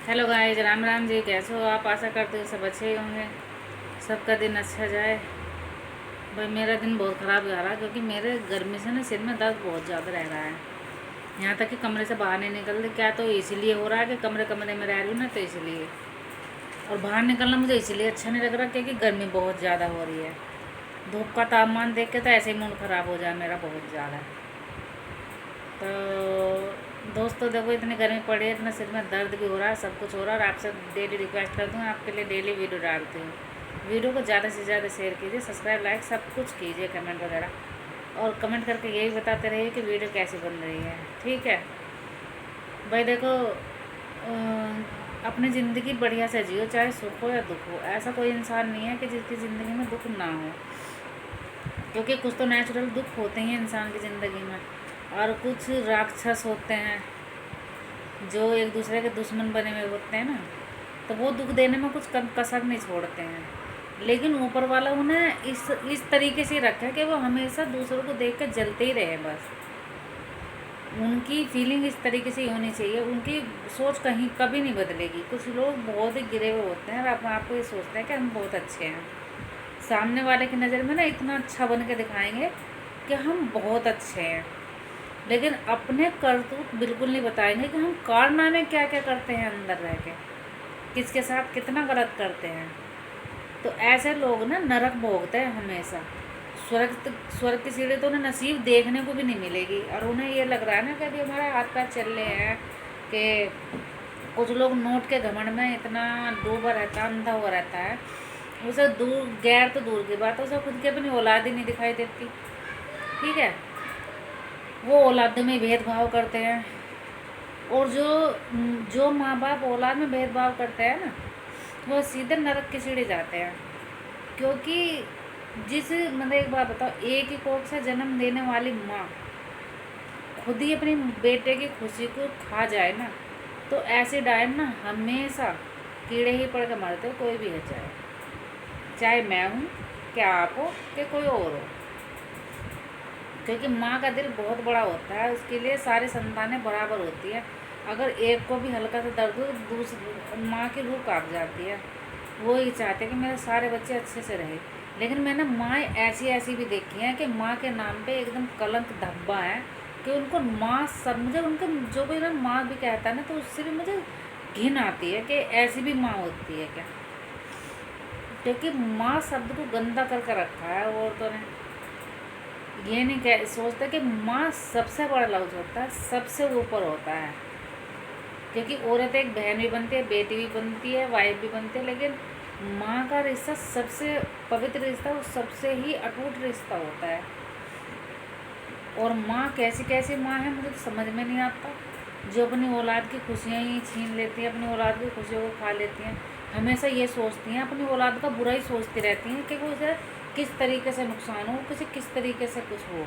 Hello guys, Ram Ram ji. कैसे हो आप? आशा करते हो सब अच्छे ही होंगे, सबका दिन अच्छा जाए। भाई मेरा दिन बहुत ख़राब जा रहा है क्योंकि मेरे गर्मी से ना सिर में दर्द बहुत ज़्यादा रह रहा है। यहाँ तक कि कमरे से बाहर नहीं निकल रही। क्या तो इसलिए हो रहा है कि कमरे कमरे में रह रही हूँ ना, तो इसलिए। और बाहर निकलना मुझे इसलिए अच्छा नहीं लग रहा क्योंकि गर्मी बहुत ज़्यादा हो रही है। धूप का तापमान देख के तो ऐसे ही मूड ख़राब हो जाए मेरा बहुत ज़्यादा। तो दोस्तों देखो, इतनी गर्मी पड़ी है, इतना सिर में दर्द भी हो रहा है, सब कुछ हो रहा है। और आपसे डेली रिक्वेस्ट करती हूँ, आपके लिए डेली वीडियो डालती हूँ। वीडियो को ज़्यादा से ज़्यादा शेयर कीजिए, सब्सक्राइब लाइक सब कुछ कीजिए, कमेंट वगैरह। और कमेंट करके यही बताते रहिए कि वीडियो कैसी बन रही है, ठीक है भाई। देखो, अपनी ज़िंदगी बढ़िया से जियो, चाहे सुख हो या दुख हो। ऐसा कोई इंसान नहीं है कि जिसकी ज़िंदगी में दुख ना हो, क्योंकि कुछ तो नेचुरल दुख होते हैं इंसान की ज़िंदगी में, और कुछ राक्षस होते हैं जो एक दूसरे के दुश्मन बने हुए होते हैं ना, तो वो दुख देने में कुछ कसर नहीं छोड़ते हैं। लेकिन ऊपर वाला उन्हें इस तरीके से रखा है कि वो हमेशा दूसरों को देख कर जलते ही रहे बस। उनकी फीलिंग इस तरीके से ही होनी चाहिए, उनकी सोच कहीं कभी नहीं बदलेगी। कुछ लोग बहुत ही गिरे हुए होते हैं और अपने आप को ये सोचते हैं कि हम बहुत अच्छे हैं। सामने वाले की नज़र में ना इतना अच्छा बन के दिखाएंगे कि हम बहुत अच्छे हैं, लेकिन अपने करतूत बिल्कुल नहीं बताएंगे कि हम कारनामे क्या क्या करते हैं अंदर रह के, किसके साथ कितना गलत करते हैं। तो ऐसे लोग ना नरक भोगते हैं हमेशा। स्वर्ग की सीढ़ी तो उन्हें नसीब देखने को भी नहीं मिलेगी। और उन्हें ये लग रहा है ना कि अभी हमारे हाथ पैर चल रहे हैं, कि कुछ लोग नोट के घमंड में इतना डूबा रहता है, अंधा हुआ रहता है। उसे दूर गैर तो दूर की बात है, उसे खुद की अपनी औलाद ही नहीं दिखाई देती, ठीक है। वो औलाद में भेदभाव करते हैं, और जो जो माँ बाप औलाद में भेदभाव करते हैं ना, वो सीधे नरक की सीढ़ी जाते हैं। क्योंकि मतलब एक बात बताओ, एक ही कोख से जन्म देने वाली माँ खुद ही अपनी बेटे की खुशी को खा जाए ना, तो ऐसे डायन ना हमेशा कीड़े ही पड़ के मरते, कोई भी है, चाहे मैं हूँ, क्या आप हो, कि कोई और हो। क्योंकि माँ का दिल बहुत बड़ा होता है, उसके लिए सारी संतानें बराबर होती हैं। अगर एक को भी हल्का सा दर्द हो तो दूसरी माँ की रूह काँप जाती है। वो ही चाहते हैं कि मेरे सारे बच्चे अच्छे से रहे। लेकिन मैंने माँ ऐसी ऐसी भी देखी हैं कि माँ के नाम पे एकदम कलंक धब्बा है, कि उनको माँ सब, मुझे उनके जो भी ना माँ भी कहता है ना, तो उससे भी मुझे घिन आती है कि ऐसी भी माँ होती है क्या। क्योंकि माँ शब्द को गंदा करके रखा है औरतों ने। ये नहीं कह सोचते कि माँ सबसे बड़ा लफ्ज़ होता है, सबसे ऊपर होता है। क्योंकि औरत एक बहन भी बनती है, बेटी भी बनती है, वाइफ भी बनती है, लेकिन माँ का रिश्ता सबसे पवित्र रिश्ता और सबसे ही अटूट रिश्ता होता है। और माँ कैसी कैसी माँ है मुझे तो समझ में नहीं आता, जो अपनी औलाद की खुशियाँ ही छीन लेती हैं, अपनी औलाद की खुशियों को खा लेती हैं। हमेशा ये सोचती हैं, अपनी औलाद का बुरा ही सोचती रहती हैं कि वो उसे किस तरीके से नुकसान हो, किस तरीके से कुछ हो।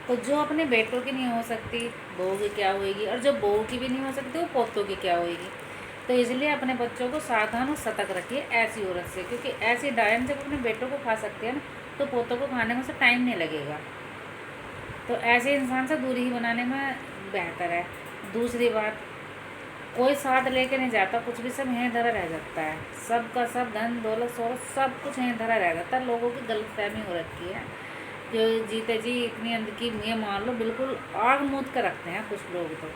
तो जो अपने बेटों की नहीं हो सकती, बहू की क्या होएगी, और जो बहू की भी नहीं हो सकती, वो पोतों की क्या होएगी। तो इसलिए अपने बच्चों को सावधान और सतर्क रखिए ऐसी औरत से, क्योंकि ऐसी डायन जब अपने बेटों को खा सकती है ना, तो पोतों को खाने में से टाइम नहीं लगेगा। तो ऐसे इंसान से दूरी ही बनाने में बेहतर है। दूसरी बात, कोई साथ लेके नहीं जाता, कुछ भी सब यहीं धरा रह जाता है। सब का सब धन दौलत शोहरत सब कुछ यहीं धरा रह जाता है। लोगों की गलतफहमी हो रखी है, जो जीते जी इतनी अंदर की ये मान लो बिल्कुल आग मूद कर रखते हैं कुछ लोग, तो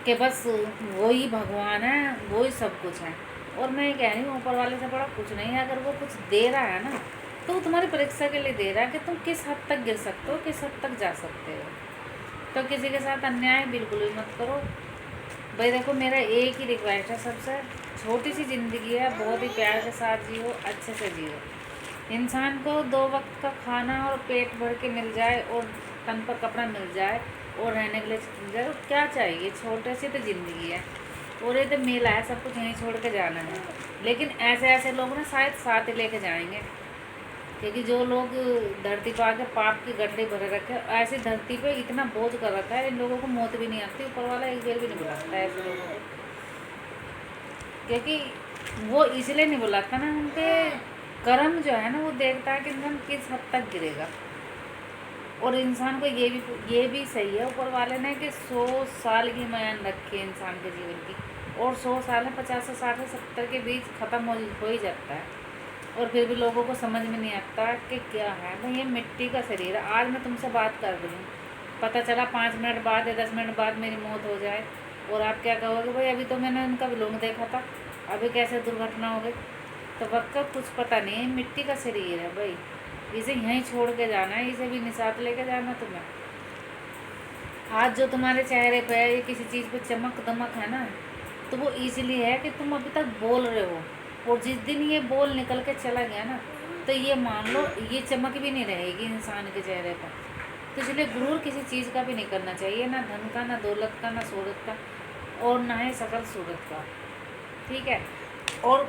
कि बस वो ही भगवान है, वो ही सब कुछ है। और मैं ये कह रही हूँ, ऊपर वाले से बड़ा कुछ नहीं है। अगर वो कुछ दे रहा है ना, तो वो तुम्हारी परीक्षा के लिए दे रहा है कि तुम किस हद तक गिर सकते हो, किस हद तक जा सकते हो। तो किसी के साथ अन्याय बिल्कुल भी मत करो भाई। देखो, मेरा एक ही रिक्वेस्ट है सबसे, छोटी सी ज़िंदगी है, बहुत ही प्यार के साथ जियो, अच्छे से जियो। इंसान को 2 वक्त का खाना और पेट भर के मिल जाए, और तन पर कपड़ा मिल जाए, और रहने के लिए मिल जाए, तो क्या चाहिए। छोटे सी तो ज़िंदगी है, और ये तो मेला है, सब कुछ यहीं छोड़ के जाना है। लेकिन ऐसे ऐसे लोग ना शायद साथ ही लेके जाएंगे, क्योंकि जो लोग धरती पर आके पाप की गठरी भरे रखे, ऐसी धरती पे इतना बोझ कर रखा है, इन लोगों को मौत भी नहीं आती, ऊपर वाला एक बेर भी नहीं बुलाता है ऐसे लोगों को। क्योंकि वो इसलिए नहीं बुलाता ना, उनके कर्म जो है ना, वो देखता है कि इंसान किस हद तक गिरेगा। और इंसान को ये भी सही है ऊपर वाले ने कि 100 साल की म्यान रखी है इंसान के जीवन की। और 100 साल में 50 से 60 से 70 के बीच ख़त्म हो ही जाता है। और फिर भी लोगों को समझ में नहीं आता कि क्या है भाई, ये मिट्टी का शरीर है। आज मैं तुमसे बात कर रही हूँ, पता चला 5 मिनट बाद या 10 मिनट बाद मेरी मौत हो जाए, और आप क्या कहोगे, भाई अभी तो मैंने उनका विलोंग देखा था, अभी कैसे दुर्घटना हो गई। तो वक्त का कुछ पता नहीं है, मिट्टी का शरीर है भाई, इसे यहीं छोड़ के जाना है, इसे भी निसात लेके जाना तुम्हें। आज जो तुम्हारे चेहरे पे है, किसी चीज़ पे चमक दमक है ना, तो वो इसलिए है कि तुम अभी तक बोल रहे हो, और जिस दिन ये बोल निकल के चला गया ना, तो ये मान लो ये चमक भी नहीं रहेगी इंसान के चेहरे पर। तो इसलिए गुरूर किसी चीज़ का भी नहीं करना चाहिए, ना धन का, ना दौलत का, ना शोहरत का, और ना ही सकल सूरत का, ठीक है। और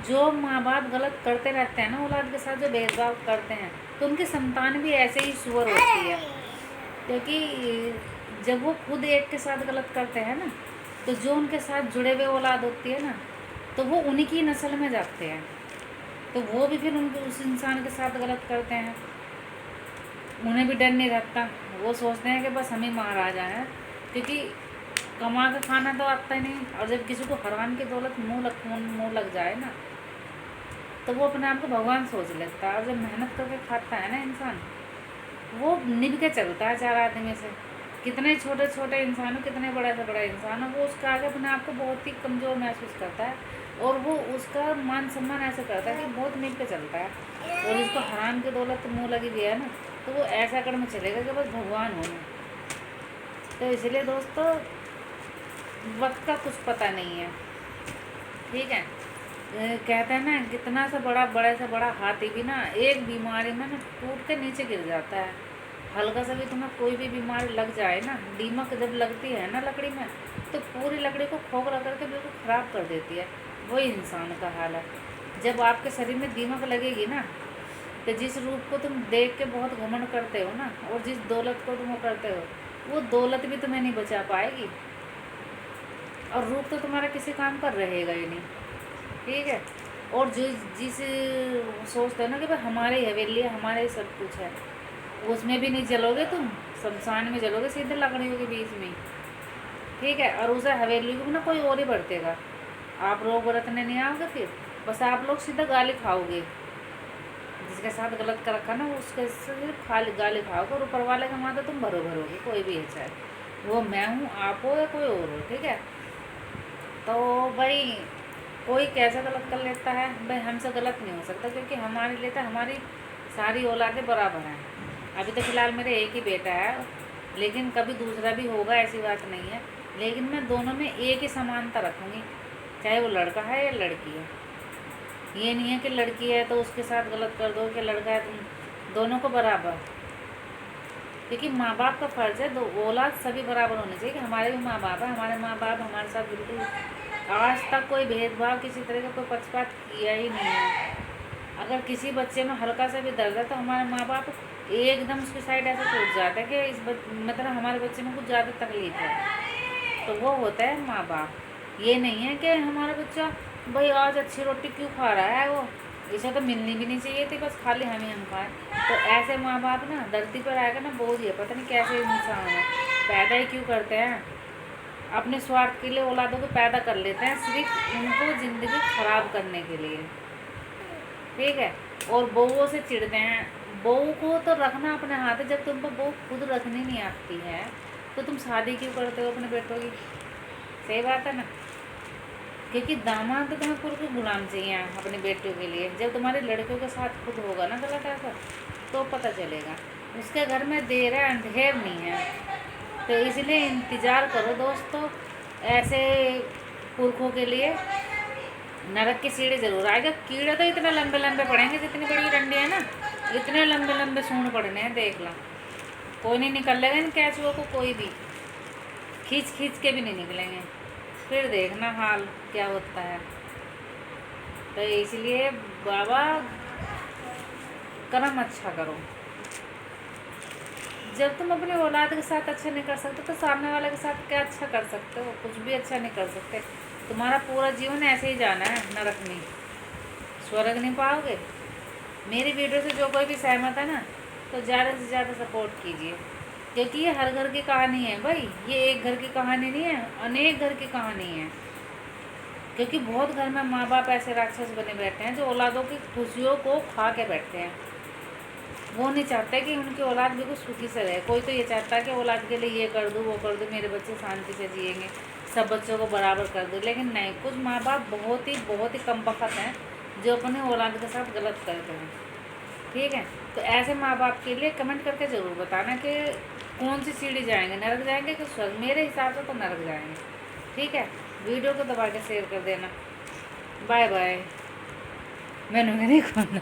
जो माँ बाप गलत करते रहते हैं ना औलाद के साथ, जो भेदभाव करते हैं, तो उनकी संतान भी ऐसे ही सुअर होती है, क्योंकि जब वो खुद एक के साथ गलत करते हैं ना, तो जो उनके साथ जुड़े हुए औलाद होती है ना, तो वो उन्हीं की नस्ल में जाते हैं, तो वो भी फिर उनके उस इंसान के साथ गलत करते हैं। उन्हें भी डर नहीं रहता, वो सोचते हैं कि बस हम ही महाराजा हैं, क्योंकि कमा के खाना तो आता ही नहीं। और जब किसी को हराम की दौलत मुँह लग जाए ना, तो वो अपने आप को भगवान सोच लेता है। और जब मेहनत करके खाता है ना इंसान, वो निभ के चलता है 4 आदमी से। कितने छोटे छोटे इंसान हो, कितने बड़ा से बड़ा इंसान हो, वो उसका आगे अपने आप को बहुत ही कमज़ोर महसूस करता है, और वो उसका मान सम्मान ऐसे करता है कि बहुत निभ के चलता है। और जिसको हराम की दौलत मुँह लगी हुई है ना, तो वो ऐसा करने चलेगा कि बस भगवान होने। तो इसलिए दोस्तों, वक्त का कुछ पता नहीं है, ठीक है। कहते हैं ना, कितना सा बड़े से बड़ा हाथी भी ना एक बीमारी में ना टूट के नीचे गिर जाता है। हल्का सा भी तुम्हें कोई भी बीमारी लग जाए ना, दीमक जब लगती है ना लकड़ी में, तो पूरी लकड़ी को खोखला करके बिल्कुल ख़राब कर देती है। वही इंसान का हाल है। जब आपके शरीर में दीमक लगेगी ना, तो जिस रूप को तुम देख के बहुत घमंड करते हो ना, और जिस दौलत को तुम करते हो, वो दौलत भी तुम्हें नहीं बचा पाएगी, और रूप तो तुम्हारा किसी काम का रहेगा ही नहीं, ठीक है। और जिस सोचते हो ना कि भाई हमारे हवेली है, हमारे सब कुछ है, उसमें भी नहीं जलोगे तुम, शमशान में जलोगे सीधे लकड़ियों के बीच में, ठीक है। और उसे हवेली को ना कोई और ही बरतेगा, आप लोग बरतने नहीं आओगे, फिर बस आप लोग सीधा गाली खाओगे। जिसके साथ गलत कर रखा ना, उसके सिर्फ खाली गाली खाओगे, और ऊपर वाले का माथा तुम भरोगे, कोई भी है, चाहे वो मैं हूँ, आप हो, या कोई और हो, ठीक है। तो भाई कोई कैसा गलत कर लेता है, भाई हमसे गलत नहीं हो सकता, क्योंकि हमारे लिए तो हमारी सारी औलादें बराबर हैं। अभी तो फ़िलहाल मेरे एक ही बेटा है, लेकिन कभी दूसरा भी होगा, ऐसी बात नहीं है। लेकिन मैं दोनों में एक ही समानता रखूँगी, चाहे वो लड़का है या लड़की है। ये नहीं है कि लड़की है तो उसके साथ गलत कर दो, कि लड़का है तुम दोनों को बराबर, क्योंकि माँ बाप का फ़र्ज़ है, दो औलाद सभी बराबर होने चाहिए। कि हमारे भी माँ बाप है, हमारे माँ बाप हमारे साथ बिल्कुल आज तक कोई भेदभाव, किसी तरह का कोई पक्षपात किया ही नहीं है। अगर किसी बच्चे में हल्का सा भी दर्द है, तो हमारे माँ बाप एकदम उसकी साइड ऐसे टूट जाता है कि मतलब हमारे बच्चे में कुछ ज़्यादा तकलीफ है, तो वो होता है माँ बाप। ये नहीं है कि हमारा बच्चा भाई आज अच्छी रोटी क्यों खा रहा है, वो इसे तो मिलनी भी नहीं चाहिए थी, बस खाली हम खाएं। तो ऐसे माँ बाप ना धरती पर आएगा ना, बोझ है, पता नहीं कैसे इंसान है, पैदा ही क्यों करते हैं, अपने स्वार्थ के लिए औलादों को पैदा कर लेते हैं, सिर्फ उनको ज़िंदगी ख़राब करने के लिए, ठीक है। और बहुओं से चिढ़ते हैं। बहू को तो रखना अपने हाथ है, जब तुमको बहू खुद रखनी नहीं आती है, तो तुम शादी क्यों करते हो अपने बेटों की, सही बात है ना। क्योंकि दामाद तो तुम्हें पूरे गुलाम चाहिए अपने बेटियों के लिए। जब तुम्हारे लड़कियों के साथ खुद होगा ना गलत ऐसा, तो पता चलेगा। उसके घर में देर है अंधेर नहीं है। तो इसलिए इंतज़ार करो दोस्तों, ऐसे पुरखों के लिए नरक की सीढ़ी ज़रूर आएगा। कीड़े तो इतने लंबे लंबे पड़ेंगे, जितनी बड़ी डंडी है ना, इतने लंबे लंबे सूंड पड़ने हैं, देख ला। कोई नहीं निकल लेगा इन कैचुओं को, कोई भी खींच खींच के भी नहीं निकलेंगे। फिर देखना हाल क्या होता है। तो इसलिए बाबा कर्म अच्छा करो। जब तुम अपनी औलाद के साथ अच्छा नहीं कर सकते, तो सामने वाले के साथ क्या अच्छा कर सकते हो, कुछ भी अच्छा नहीं कर सकते। तुम्हारा पूरा जीवन ऐसे ही जाना है, नरक में, स्वर्ग नहीं पाओगे। मेरी वीडियो से जो कोई भी सहमत है ना, तो ज़्यादा से ज़्यादा सपोर्ट कीजिए, क्योंकि ये हर घर की कहानी है भाई, ये एक घर की कहानी नहीं है, अनेक घर की कहानी है। क्योंकि बहुत घर में माँ बाप ऐसे राक्षस बने बैठे हैं जो औलादों की खुशियों को खा के बैठते हैं। वो नहीं चाहते कि उनकी औलाद बिल्कुल सुखी से रहे। कोई तो ये चाहता है कि औलाद के लिए ये कर दूँ वो कर दूँ, मेरे बच्चे शांति से जिएंगे, सब बच्चों को बराबर कर दूँ। लेकिन नहीं, कुछ माँ बाप बहुत ही कम बखत हैं जो अपने औलाद के साथ गलत करते हैं। ठीक है, तो ऐसे माँ बाप के लिए कमेंट करके ज़रूर बताना कि कौन सी सीढ़ी जाएंगे, नरक जाएंगे कि स्वर्ग। मेरे हिसाब से तो नरक जाएंगे। ठीक है, वीडियो को दबा के शेयर कर देना। Bye bye. मैंने नहीं खोलना।